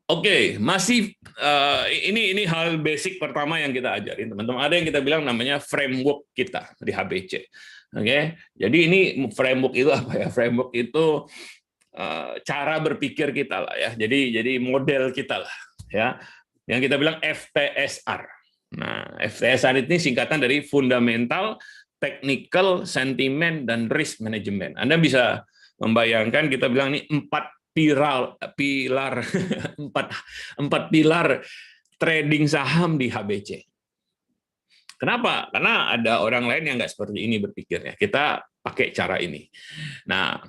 Oke, masih ini hal basic pertama yang kita ajarin teman-teman. Ada yang kita bilang namanya framework kita di HBC. Oke, jadi ini framework itu apa ya? Framework itu cara berpikir kita lah ya. Jadi model kita lah ya. Yang kita bilang FTSR. Nah, FTSR ini singkatan dari Fundamental, Technical, Sentiment, dan Risk Management. Anda bisa membayangkan kita bilang ini pilar empat pilar trading saham di HBC. Kenapa? Karena ada orang lain yang nggak seperti ini berpikirnya. Kita pakai cara ini. Nah,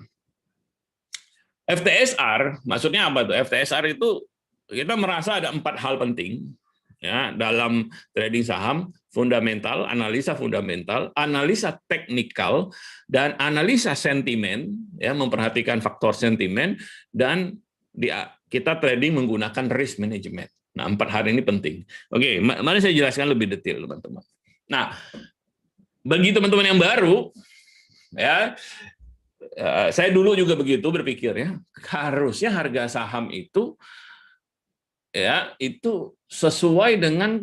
FTSR maksudnya apa tuh? FTSR itu kita merasa ada 4 hal penting ya dalam trading saham: fundamental, analisa teknikal, dan analisa sentimen, ya memperhatikan faktor sentimen, dan kita trading menggunakan risk management. Nah, 4 hal ini penting. Oke, mari saya jelaskan lebih detail, teman-teman. Nah, bagi teman-teman yang baru, ya saya dulu juga begitu berpikir ya, harusnya harga saham itu ya itu sesuai dengan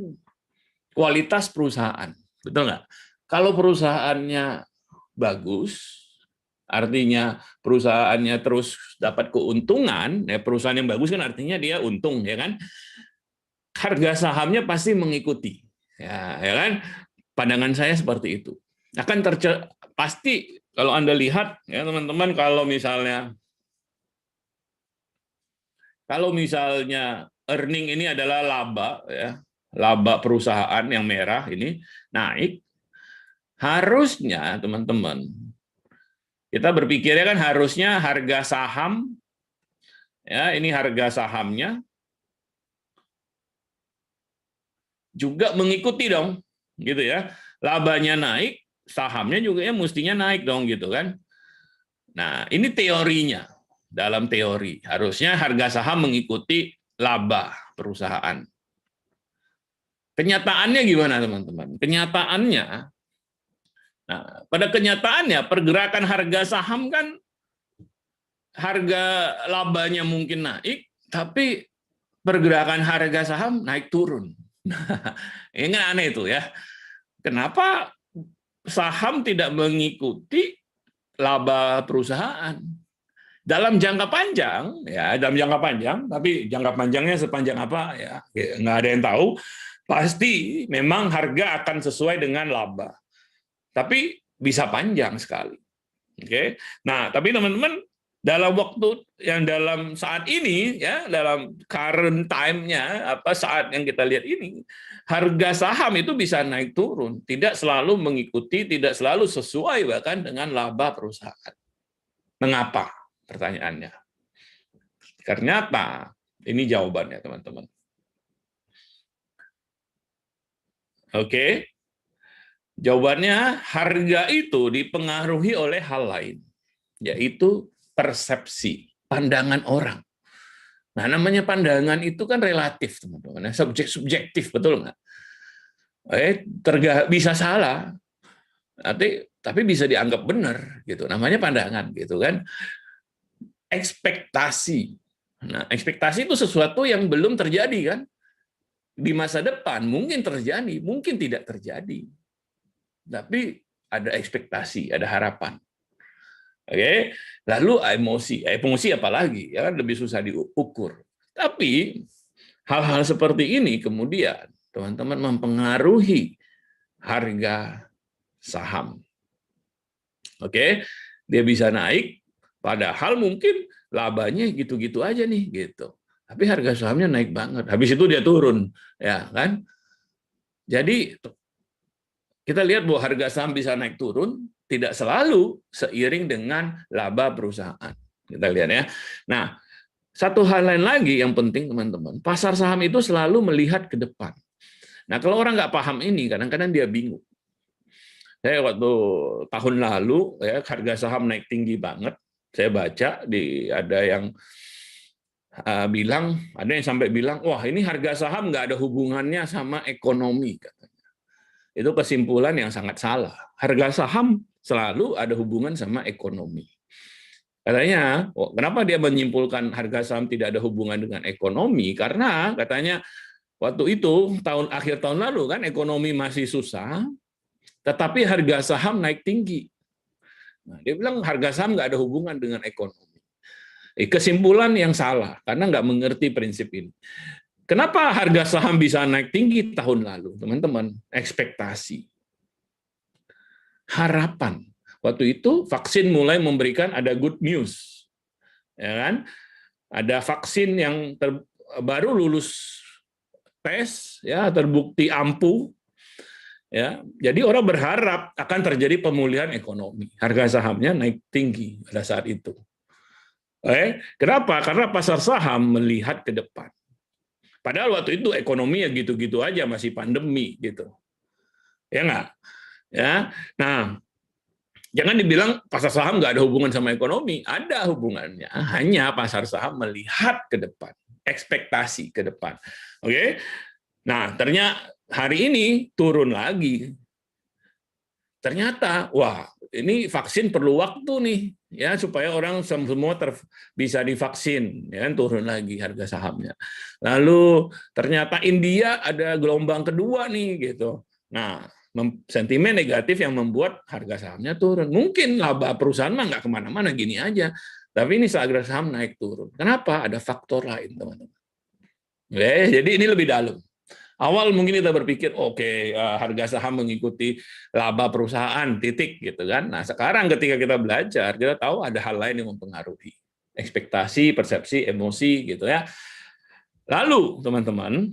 kualitas perusahaan, betul nggak? Kalau perusahaannya bagus, artinya perusahaannya terus dapat keuntungan, ya perusahaan yang bagus kan artinya dia untung, ya kan? Harga sahamnya pasti mengikuti, ya kan? Pandangan saya seperti itu. Akan pasti kalau Anda lihat ya teman-teman, kalau misalnya earning ini adalah laba ya, laba perusahaan yang merah ini naik, harusnya teman-teman kita berpikirnya kan harusnya harga saham ya, ini harga sahamnya juga mengikuti dong, gitu ya. Labanya naik, sahamnya juga ya mestinya naik dong, gitu kan. Nah, ini teorinya. Dalam teori, harusnya harga saham mengikuti laba perusahaan. Kenyataannya gimana, teman-teman? Kenyataannya, nah, pada kenyataannya pergerakan harga saham kan harga labanya mungkin naik, tapi pergerakan harga saham naik turun. Ini kan aneh itu ya. Kenapa saham tidak mengikuti laba perusahaan? Dalam jangka panjang, ya dalam jangka panjang, tapi jangka panjangnya sepanjang apa ya nggak ada yang tahu. Pasti memang harga akan sesuai dengan laba, tapi bisa panjang sekali. Oke, nah tapi teman-teman dalam waktu yang dalam saat ini ya dalam current time-nya apa saat yang kita lihat ini, harga saham itu bisa naik turun, tidak selalu mengikuti, tidak selalu sesuai bahkan dengan laba perusahaan. Mengapa? Pertanyaannya. Ternyata ini jawabannya, teman-teman. Oke. Jawabannya, harga itu dipengaruhi oleh hal lain, yaitu persepsi, pandangan orang. Nah, namanya pandangan itu kan relatif, teman-teman. Subjektif, betul nggak? Bisa salah, tapi bisa dianggap benar, gitu. Namanya pandangan, gitu kan? Ekspektasi. Nah, ekspektasi itu sesuatu yang belum terjadi, kan? Di masa depan mungkin terjadi, mungkin tidak terjadi. Tapi ada ekspektasi, ada harapan. Oke, lalu emosi apalagi ya kan lebih susah diukur. Tapi hal-hal seperti ini kemudian teman-teman mempengaruhi harga saham. Oke, dia bisa naik, padahal mungkin labanya gitu-gitu aja nih gitu. Tapi harga sahamnya naik banget. Habis itu dia turun, ya kan? Jadi kita lihat bahwa harga saham bisa naik turun tidak selalu seiring dengan laba perusahaan. Kita lihat ya. Nah, satu hal lain lagi yang penting teman-teman, pasar saham itu selalu melihat ke depan. Nah, kalau orang nggak paham ini, kadang-kadang dia bingung. Saya waktu tahun lalu ya harga saham naik tinggi banget. Saya baca ada yang ada yang sampai bilang, wah ini harga saham nggak ada hubungannya sama ekonomi. Itu kesimpulan yang sangat salah. Harga saham selalu ada hubungan sama ekonomi. Katanya, kenapa dia menyimpulkan harga saham tidak ada hubungan dengan ekonomi? Karena katanya waktu itu akhir tahun lalu kan ekonomi masih susah, tetapi harga saham naik tinggi. Nah, dia bilang harga saham nggak ada hubungan dengan ekonomi. Kesimpulan yang salah karena nggak mengerti prinsip ini. Kenapa harga saham bisa naik tinggi tahun lalu, teman-teman? Ekspektasi, harapan. Waktu itu vaksin mulai memberikan ada good news, ya kan? Ada vaksin yang baru lulus tes, ya terbukti ampuh, ya. Jadi orang berharap akan terjadi pemulihan ekonomi. Harga sahamnya naik tinggi pada saat itu. Kenapa? Karena pasar saham melihat ke depan. Padahal waktu itu ekonomi ya gitu-gitu aja, masih pandemi gitu, ya nggak? Ya, nah. Jangan dibilang pasar saham nggak ada hubungan sama ekonomi. Ada hubungannya. Hanya pasar saham melihat ke depan. Ekspektasi ke depan. Oke? Nah, ternyata hari ini turun lagi. Ternyata, wah, ini vaksin perlu waktu nih, ya supaya orang semua bisa divaksin, ya kan, turun lagi harga sahamnya. Lalu ternyata India ada gelombang kedua nih, gitu. Nah, sentimen negatif yang membuat harga sahamnya turun. Mungkin laba perusahaan mah nggak kemana-mana, gini aja. Tapi ini harga saham naik turun. Kenapa? Ada faktor lain, teman-teman. Jadi ini lebih dalam. Awal mungkin kita berpikir, oke, harga saham mengikuti laba perusahaan, titik, gitu kan. Nah, sekarang ketika kita belajar, kita tahu ada hal lain yang mempengaruhi. Ekspektasi, persepsi, emosi, gitu ya. Lalu, teman-teman,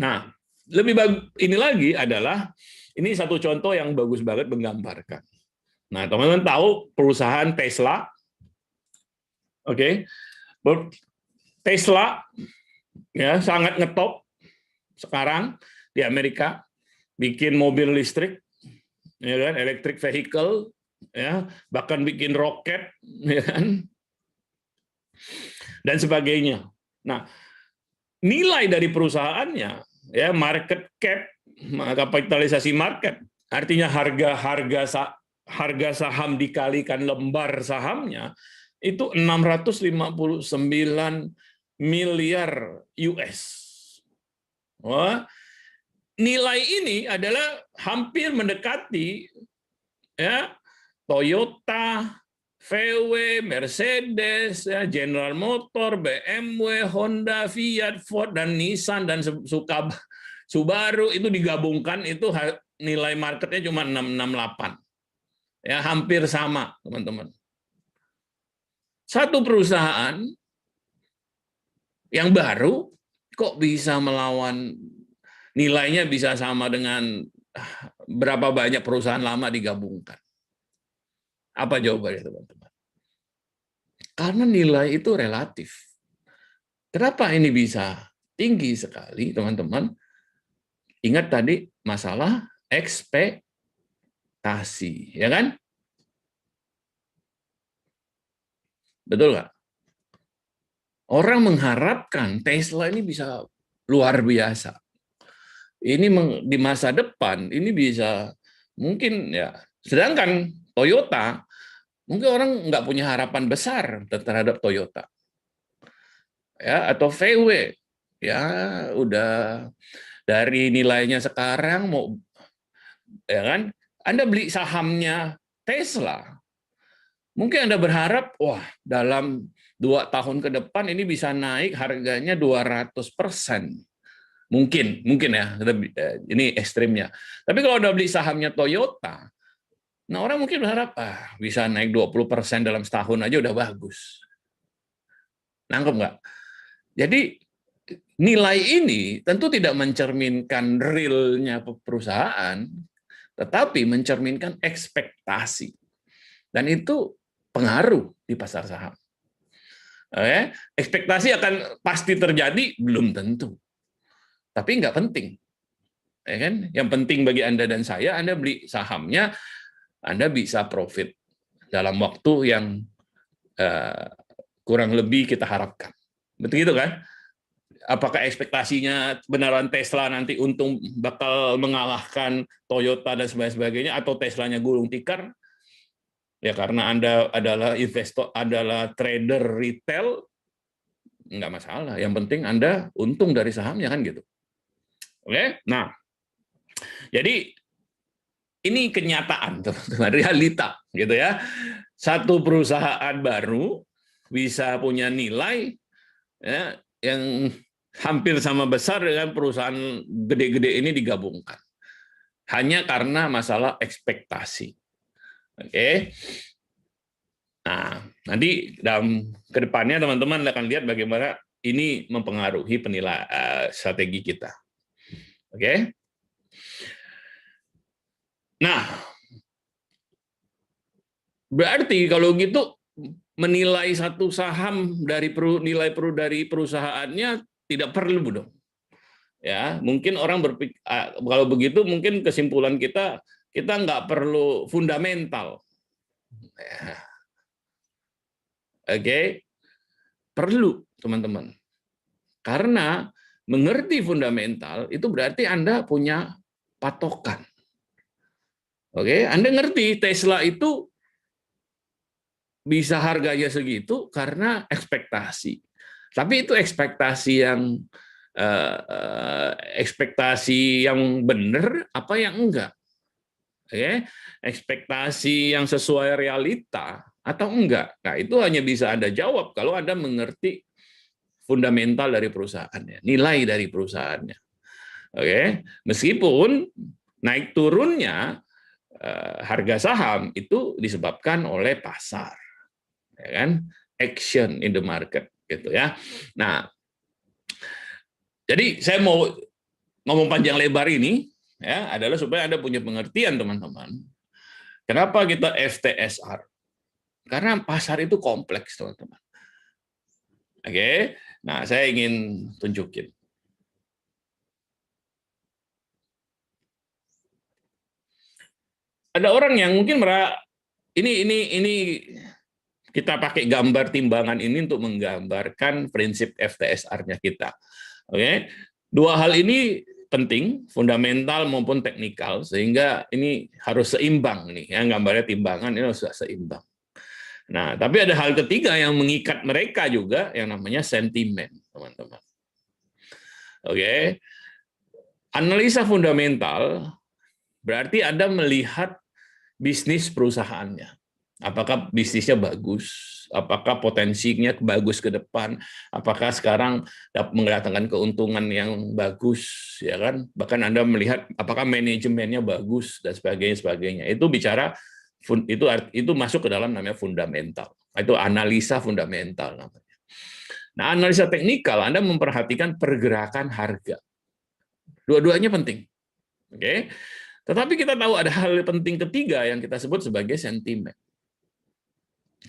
nah, lebih bagus ini lagi adalah ini satu contoh yang bagus banget menggambarkan. Nah, teman-teman tahu perusahaan Tesla, oke? Tesla ya sangat ngetop sekarang di Amerika, bikin mobil listrik, ya kan, electric vehicle, ya, bahkan bikin roket, ya kan, dan sebagainya. Nah, nilai dari perusahaannya, ya, market cap, kapitalisasi market, artinya harga saham dikalikan lembar sahamnya itu 659 miliar US. Wah, nilai ini adalah hampir mendekati, ya, Toyota, VW, Mercedes, ya, General Motor, BMW, Honda, Fiat, Ford, dan Nissan, dan Subaru itu digabungkan, itu nilai marketnya cuma 668. Ya, hampir sama, teman-teman. Satu perusahaan yang baru kok bisa melawan, nilainya bisa sama dengan berapa banyak perusahaan lama digabungkan. Apa jawabannya, teman-teman? Karena nilai itu relatif. Kenapa ini bisa tinggi sekali, teman-teman? Ingat tadi masalah ekspektasi, ya kan? Betul nggak? Orang mengharapkan Tesla ini bisa luar biasa. Ini di masa depan ini bisa mungkin, ya. Sedangkan Toyota, mungkin orang nggak punya harapan besar terhadap Toyota, ya, atau VW, ya udah dari nilainya sekarang mau, ya kan, Anda beli sahamnya Tesla, mungkin Anda berharap, wah, dalam 2 tahun ke depan ini bisa naik harganya 200%. Mungkin ya, ini ekstrimnya. Tapi kalau udah beli sahamnya Toyota, nah orang mungkin berharap, bisa naik 20% dalam setahun aja udah bagus. Nangkep nggak? Jadi nilai ini tentu tidak mencerminkan realnya perusahaan, tetapi mencerminkan ekspektasi. Dan itu pengaruh di pasar saham. Ekspektasi akan pasti terjadi? Belum tentu. Tapi nggak penting. Ya kan? Yang penting bagi Anda dan saya, Anda beli sahamnya, Anda bisa profit dalam waktu yang kurang lebih kita harapkan. Betul gitu kan? Apakah ekspektasinya beneran Tesla nanti untung bakal mengalahkan Toyota dan sebagainya, atau Teslanya gulung tikar? Ya karena Anda adalah investor, adalah trader retail, nggak masalah. Yang penting Anda untung dari sahamnya kan gitu. Oke, nah jadi ini kenyataan, teman-teman, realita gitu ya. Satu perusahaan baru bisa punya nilai ya, yang hampir sama besar dengan perusahaan gede-gede ini digabungkan. Hanya karena masalah ekspektasi. Oke. Nah, nanti dalam kedepannya teman-teman akan lihat bagaimana ini mempengaruhi penilaian strategi kita. Oke. Nah, berarti kalau gitu menilai satu saham dari nilai dari perusahaannya tidak perlu dong. Ya, mungkin orang berpikir kalau begitu mungkin kesimpulan kita nggak perlu fundamental. Ya. Oke, perlu teman-teman. Karena mengerti fundamental itu berarti Anda punya patokan. Oke, Anda ngerti Tesla itu bisa harganya segitu karena ekspektasi. Tapi itu ekspektasi yang benar apa yang enggak? Oke, ekspektasi yang sesuai realita atau enggak? Nah, itu hanya bisa Anda jawab kalau Anda mengerti fundamental dari perusahaannya, nilai dari perusahaannya. Oke, meskipun naik turunnya harga saham itu disebabkan oleh pasar, ya kan? Action in the market, gitu ya. Nah, jadi saya mau ngomong panjang lebar ini ya adalah supaya Anda punya pengertian, teman-teman. Kenapa kita FTSR? Karena pasar itu kompleks, teman-teman. Oke, nah saya ingin tunjukin. Ada orang yang mungkin ini kita pakai gambar timbangan ini untuk menggambarkan prinsip FTSR-nya kita. Oke, dua hal ini penting, fundamental maupun teknikal, sehingga ini harus seimbang nih. Ya, gambarnya timbangan ini harus seimbang. Nah, tapi ada hal ketiga yang mengikat mereka juga, yang namanya sentimen, teman-teman. Oke, analisa fundamental berarti Anda melihat bisnis perusahaannya. Apakah bisnisnya bagus? Apakah potensinya bagus ke depan? Apakah sekarang dapat mendatangkan keuntungan yang bagus, ya kan? Bahkan Anda melihat apakah manajemennya bagus dan sebagainya. Itu bicara itu masuk ke dalam namanya fundamental. Itu analisa fundamental namanya. Nah, analisa teknikal Anda memperhatikan pergerakan harga. Dua-duanya penting. Oke. Tetapi kita tahu ada hal penting ketiga yang kita sebut sebagai sentimen.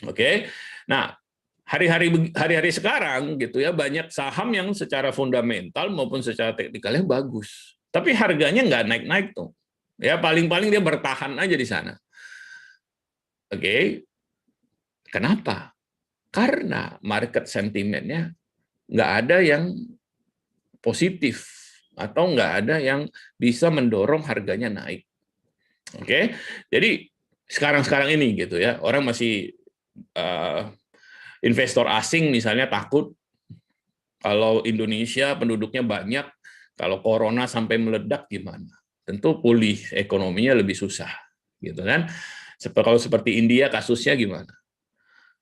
Oke. Nah, hari-hari sekarang gitu ya banyak saham yang secara fundamental maupun secara teknikalnya bagus. Tapi harganya nggak naik-naik tuh. Ya paling-paling dia bertahan aja di sana. Oke. Kenapa? Karena market sentimennya nggak ada yang positif atau nggak ada yang bisa mendorong harganya naik. Oke. Jadi sekarang ini gitu ya, orang masih investor asing misalnya takut kalau Indonesia penduduknya banyak, kalau corona sampai meledak gimana? Tentu pulih ekonominya lebih susah, gitu kan? Kalau seperti India kasusnya gimana?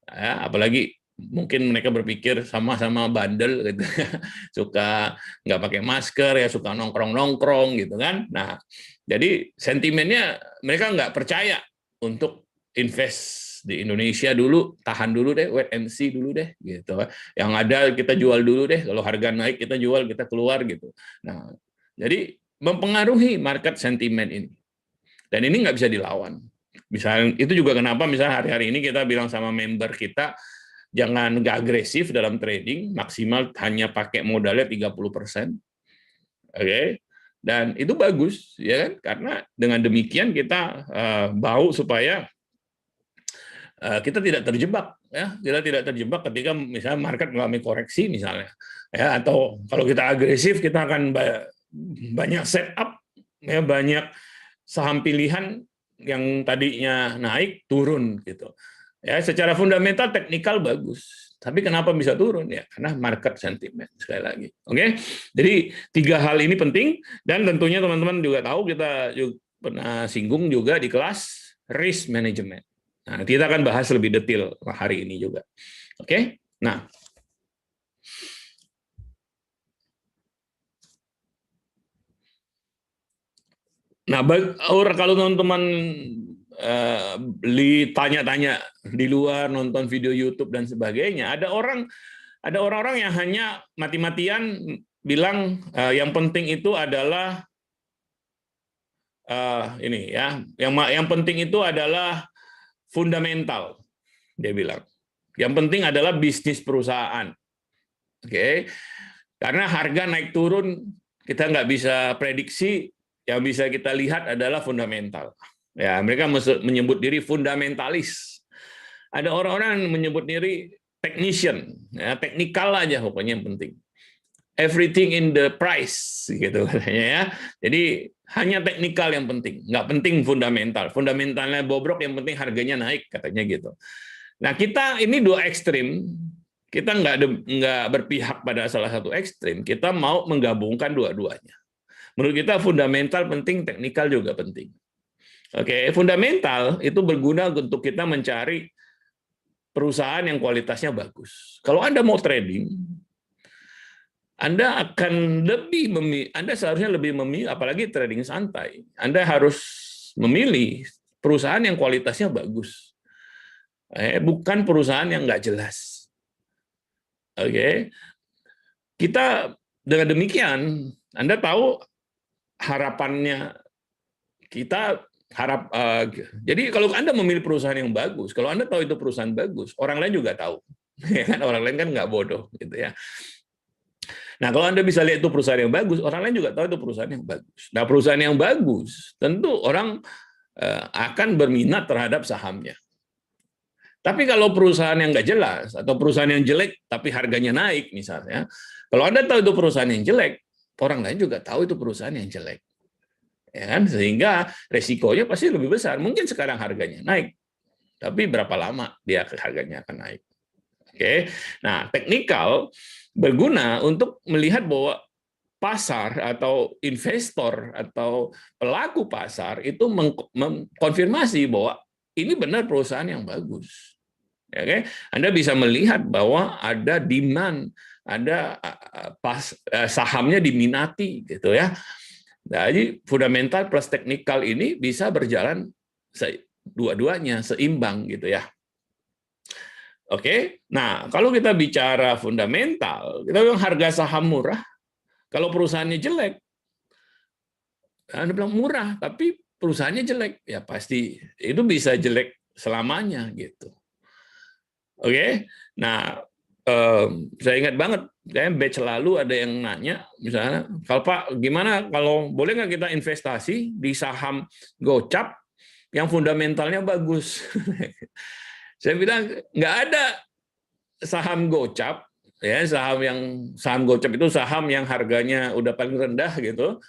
Ya, apalagi mungkin mereka berpikir sama-sama bandel, gitu. Suka nggak pakai masker, ya suka nongkrong-nongkrong, gitu kan? Nah, jadi sentimennya mereka nggak percaya untuk invest di Indonesia dulu, tahan dulu deh, wait and see dulu deh, gitu. Yang ada kita jual dulu deh, kalau harga naik kita jual, kita keluar gitu. Nah, jadi mempengaruhi market sentimen ini, dan ini nggak bisa dilawan. Misalnya itu juga kenapa misalnya hari-hari ini kita bilang sama member kita jangan nggak agresif dalam trading, maksimal hanya pakai modalnya 30%. Oke. Dan itu bagus ya kan, karena dengan demikian kita bau supaya kita tidak terjebak ya, kita tidak terjebak ketika misalnya market mengalami koreksi misalnya ya, atau kalau kita agresif kita akan banyak setup ya, banyak saham pilihan yang tadinya naik turun gitu. Ya, secara fundamental teknikal bagus. Tapi kenapa bisa turun ya? Karena market sentiment sekali lagi. Oke. Jadi 3 hal ini penting dan tentunya teman-teman juga tahu kita juga pernah singgung juga di kelas risk management. Nah, kita akan bahas lebih detail hari ini juga. Oke. Nah, kalau teman-teman beli tanya-tanya di luar, nonton video YouTube dan sebagainya, ada orang-orang yang hanya mati-matian bilang yang penting itu adalah ini ya, yang penting itu adalah fundamental, dia bilang. Yang penting adalah bisnis perusahaan, oke? Karena harga naik turun kita nggak bisa prediksi, yang bisa kita lihat adalah fundamental. Ya, mereka menyebut diri fundamentalis. Ada orang-orang yang menyebut diri technician, ya, teknikal aja pokoknya yang penting. Everything in the price, gitu katanya ya. Jadi hanya teknikal yang penting, nggak penting fundamental. Fundamentalnya bobrok, yang penting harganya naik, katanya gitu. Nah, kita ini 2 ekstrim. Kita nggak berpihak pada salah satu ekstrim. Kita mau menggabungkan dua-duanya. Menurut kita fundamental penting, teknikal juga penting. Oke, fundamental itu berguna untuk kita mencari perusahaan yang kualitasnya bagus. Kalau Anda mau trading, Anda seharusnya lebih memilih, apalagi trading santai, Anda harus memilih perusahaan yang kualitasnya bagus, bukan perusahaan yang nggak jelas. Oke, kita dengan demikian, Anda tahu harapannya kita jadi kalau Anda memilih perusahaan yang bagus, kalau Anda tahu itu perusahaan bagus, orang lain juga tahu. Orang lain kan nggak bodoh, gitu ya. Nah, kalau Anda bisa lihat itu perusahaan yang bagus, orang lain juga tahu itu perusahaan yang bagus. Nah, perusahaan yang bagus, tentu orang akan berminat terhadap sahamnya. Tapi kalau perusahaan yang nggak jelas, atau perusahaan yang jelek, tapi harganya naik misalnya, kalau Anda tahu itu perusahaan yang jelek, orang lain juga tahu itu perusahaan yang jelek. Ya kan? Sehingga resikonya pasti lebih besar. Mungkin sekarang harganya naik, tapi berapa lama dia harganya akan naik. Oke. Nah, teknikal berguna untuk melihat bahwa pasar atau investor atau pelaku pasar itu mengkonfirmasi bahwa ini benar perusahaan yang bagus. Oke. Anda bisa melihat bahwa ada demand, ada sahamnya diminati gitu ya. Jadi fundamental plus teknikal ini bisa berjalan dua-duanya seimbang gitu ya. Oke, nah kalau kita bicara fundamental, kita bilang harga saham murah. Kalau perusahaannya jelek, Anda bilang murah, tapi perusahaannya jelek, ya pasti itu bisa jelek selamanya gitu. Oke, nah saya ingat banget, kayak batch lalu ada yang nanya, misalnya, kalau Pak, gimana kalau boleh nggak kita investasi di saham gocap yang fundamentalnya bagus? Saya bilang nggak ada saham gocap, ya saham gocap itu saham yang harganya udah paling rendah gitu,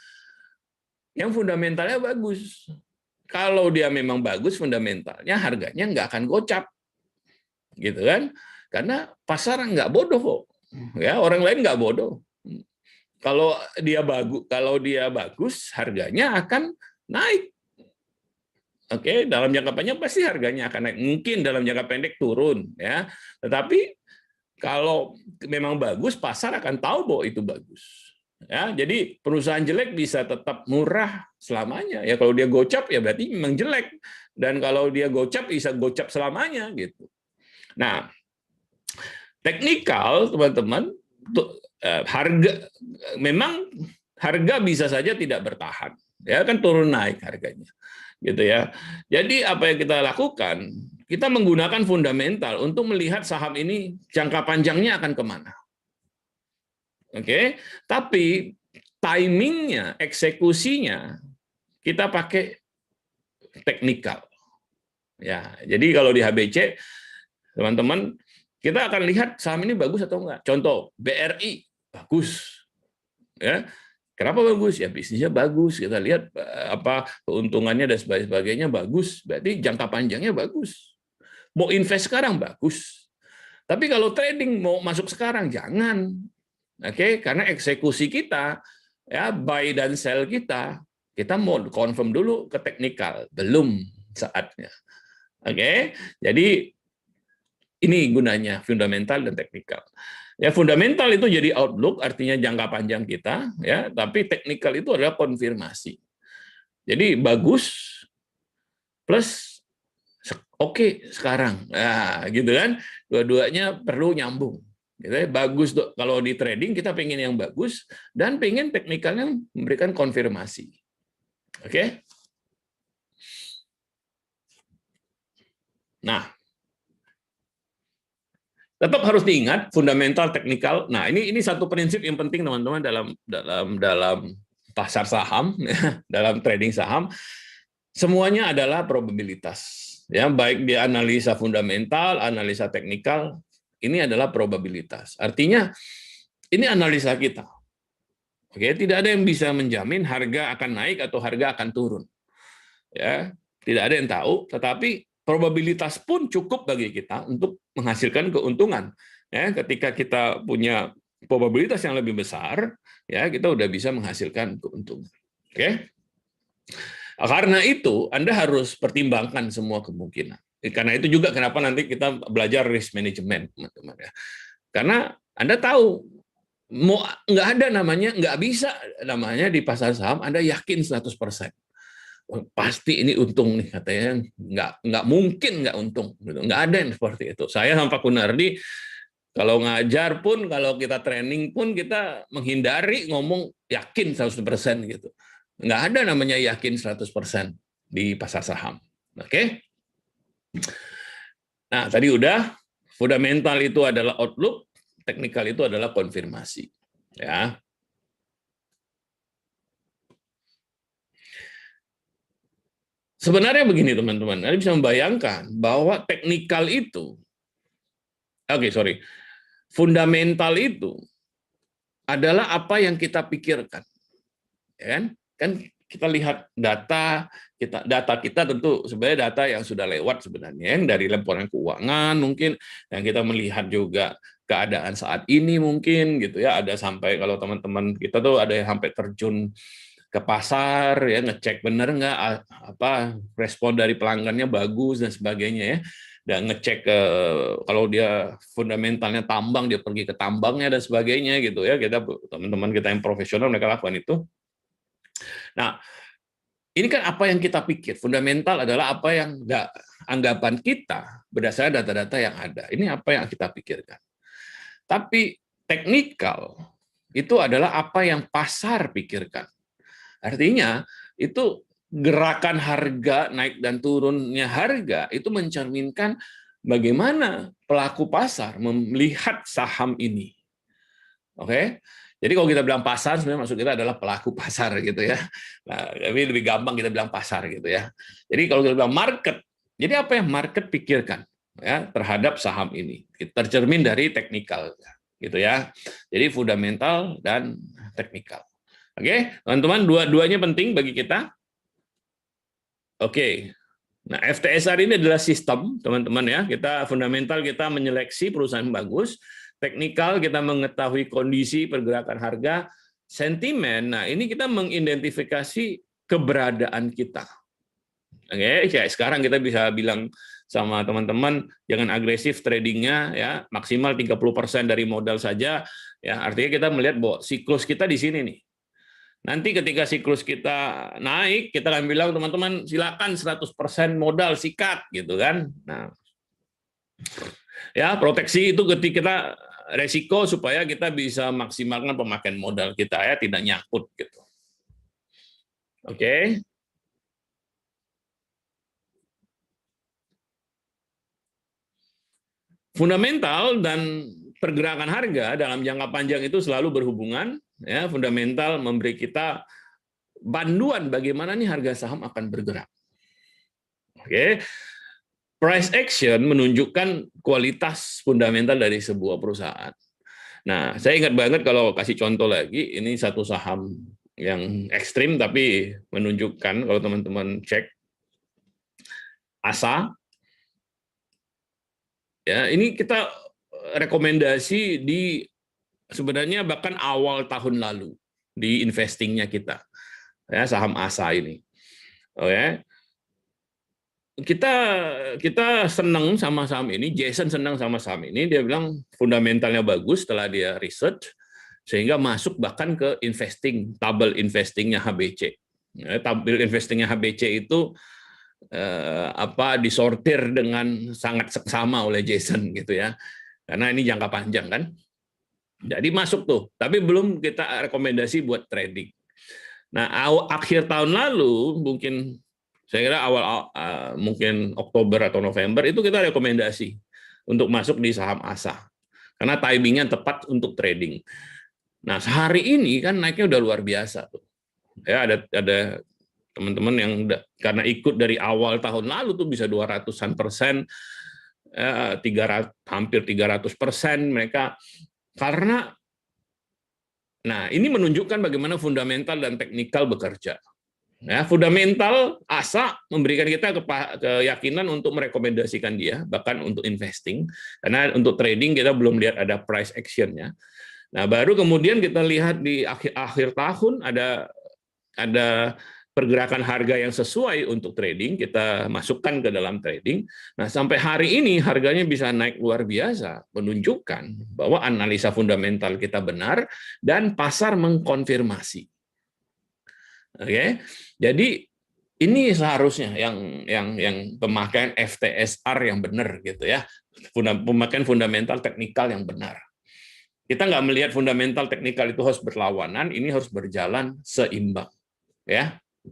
yang fundamentalnya bagus. Kalau dia memang bagus fundamentalnya, harganya nggak akan gocap, gitu kan? Karena pasar nggak bodoh kok, ya orang lain nggak bodoh. Kalau dia bagus, harganya akan naik. Oke, dalam jangka panjang pasti harganya akan naik. Mungkin dalam jangka pendek turun, ya. Tetapi kalau memang bagus, pasar akan tahu bahwa itu bagus. Ya, jadi perusahaan jelek bisa tetap murah selamanya. Ya kalau dia gocap ya berarti memang jelek. Dan kalau dia gocap bisa gocap selamanya gitu. Nah, teknikal teman-teman, harga bisa saja tidak bertahan. Ya kan turun naik harganya. Gitu ya. Jadi apa yang kita lakukan? Kita menggunakan fundamental untuk melihat saham ini jangka panjangnya akan kemana. Oke, tapi timingnya, eksekusinya kita pakai teknikal. Ya, jadi kalau di HBC, teman-teman, kita akan lihat saham ini bagus atau enggak. Contoh BRI bagus, ya. Kenapa bagus? Ya bisnisnya bagus. Kita lihat keuntungannya dan sebagainya bagus. Berarti jangka panjangnya bagus. Mau invest sekarang bagus. Tapi kalau trading mau masuk sekarang jangan. Oke, karena eksekusi kita ya buy dan sell kita mau confirm dulu ke teknikal, belum saatnya. Oke. Jadi ini gunanya fundamental dan teknikal. Ya, fundamental itu jadi outlook, artinya jangka panjang kita, ya, tapi teknikal itu adalah konfirmasi. Jadi bagus plus oke sekarang. Nah, gitu kan. Dua-duanya perlu nyambung. Gitu ya. Bagus kalau di trading kita pengen yang bagus dan pengen teknikalnya memberikan konfirmasi. Oke? Nah, tetap harus diingat fundamental teknikal. Nah, ini satu prinsip yang penting teman-teman dalam pasar saham, dalam trading saham, semuanya adalah probabilitas. Ya, baik di analisa fundamental, analisa teknikal, ini adalah probabilitas. Artinya ini analisa kita. Oke, tidak ada yang bisa menjamin harga akan naik atau harga akan turun. Ya, tidak ada yang tahu, tetapi probabilitas pun cukup bagi kita untuk menghasilkan keuntungan. Ya, ketika kita punya probabilitas yang lebih besar, ya kita udah bisa menghasilkan keuntungan. Oke? Karena itu Anda harus pertimbangkan semua kemungkinan. Karena itu juga kenapa nanti kita belajar risk management, teman-teman ya. Karena Anda tahu mau nggak ada namanya, nggak bisa namanya di pasar saham Anda yakin 100%. Pasti ini untung nih katanya, nggak mungkin nggak untung, nggak ada yang seperti itu. Saya sama Pak Kunardi kalau ngajar pun, kalau kita training pun kita menghindari ngomong yakin 100% gitu. Nggak ada namanya yakin 100% di pasar saham. Oke? Nah, tadi udah fundamental itu adalah outlook, teknikal itu adalah konfirmasi. Ya. Sebenarnya begini teman-teman, Anda bisa membayangkan bahwa teknikal itu, fundamental itu adalah apa yang kita pikirkan, ya kan kita lihat data kita tentu sebenarnya data yang sudah lewat sebenarnya, yang dari laporan keuangan mungkin, yang kita melihat juga keadaan saat ini mungkin gitu ya, ada sampai kalau teman-teman kita tuh ada yang sampai terjun ke pasar ya, ngecek bener nggak respon dari pelanggannya bagus dan sebagainya ya, dan ngecek kalau dia fundamentalnya tambang dia pergi ke tambangnya dan sebagainya gitu ya, kita teman-teman kita yang profesional mereka lakukan itu. Nah, ini kan apa yang kita pikir, fundamental adalah apa yang anggapan kita berdasarkan data-data yang ada. Ini apa yang kita pikirkan. Tapi teknikal itu adalah apa yang pasar pikirkan. Artinya itu gerakan harga naik dan turunnya harga itu mencerminkan bagaimana pelaku pasar melihat saham ini. Oke? Jadi kalau kita bilang pasar sebenarnya maksud kita adalah pelaku pasar gitu ya. Nah, tapi lebih gampang kita bilang pasar gitu ya. Jadi kalau kita bilang market, jadi apa yang market pikirkan ya terhadap saham ini? Tercermin dari teknikal gitu ya. Jadi fundamental dan teknikal. Oke, teman-teman, dua-duanya penting bagi kita. Oke, nah FTSR ini adalah sistem, teman-teman ya. Kita fundamental kita menyeleksi perusahaan bagus, teknikal kita mengetahui kondisi pergerakan harga, sentimen. Nah ini kita mengidentifikasi keberadaan kita. Oke, ya sekarang kita bisa bilang sama teman-teman jangan agresif tradingnya ya, maksimal 30% dari modal saja ya. Artinya kita melihat bahwa siklus kita di sini nih. Nanti ketika siklus kita naik, kita akan bilang teman-teman silakan 100% modal sikat gitu kan. Nah, ya proteksi itu ketika kita resiko supaya kita bisa maksimalkan pemakaian modal kita ya, tidak nyangkut gitu. Oke. Fundamental dan pergerakan harga dalam jangka panjang itu selalu berhubungan. Ya, fundamental memberi kita panduan bagaimana nih harga saham akan bergerak. Oke, price action menunjukkan kualitas fundamental dari sebuah perusahaan. Nah, saya ingat banget kalau kasih contoh lagi, ini satu saham yang ekstrim, tapi menunjukkan kalau teman-teman cek ASA, ya ini kita rekomendasi di sebenarnya bahkan awal tahun lalu di investingnya kita, ya saham ASA ini. Oke. Kita senang sama saham ini, Jason senang sama saham ini, dia bilang fundamentalnya bagus setelah dia research, sehingga masuk bahkan ke tabel investingnya HBC. Tabel investingnya HBC itu disortir dengan sangat seksama oleh Jason gitu ya, karena ini jangka panjang kan. Jadi masuk tuh, tapi belum kita rekomendasi buat trading. Nah, akhir tahun lalu mungkin saya kira mungkin Oktober atau November itu kita rekomendasi untuk masuk di saham ASA karena timingnya tepat untuk trading. Nah, sehari ini kan naiknya udah luar biasa tuh. Ya ada teman-teman yang karena ikut dari awal tahun lalu tuh bisa 200-an%, hampir 300% mereka, karena nah ini menunjukkan bagaimana fundamental dan teknikal bekerja. Ya, fundamental ASA memberikan kita keyakinan untuk merekomendasikan dia, bahkan untuk investing, karena untuk trading kita belum lihat ada price action-nya. Nah, baru kemudian kita lihat di akhir tahun ada pergerakan harga yang sesuai untuk trading, kita masukkan ke dalam trading. Nah, sampai hari ini harganya bisa naik luar biasa, menunjukkan bahwa analisa fundamental kita benar dan pasar mengkonfirmasi. Oke, jadi ini seharusnya yang pemakaian FTSR yang benar gitu ya, pemakaian fundamental teknikal yang benar. Kita nggak melihat fundamental teknikal itu harus berlawanan, ini harus berjalan seimbang, ya.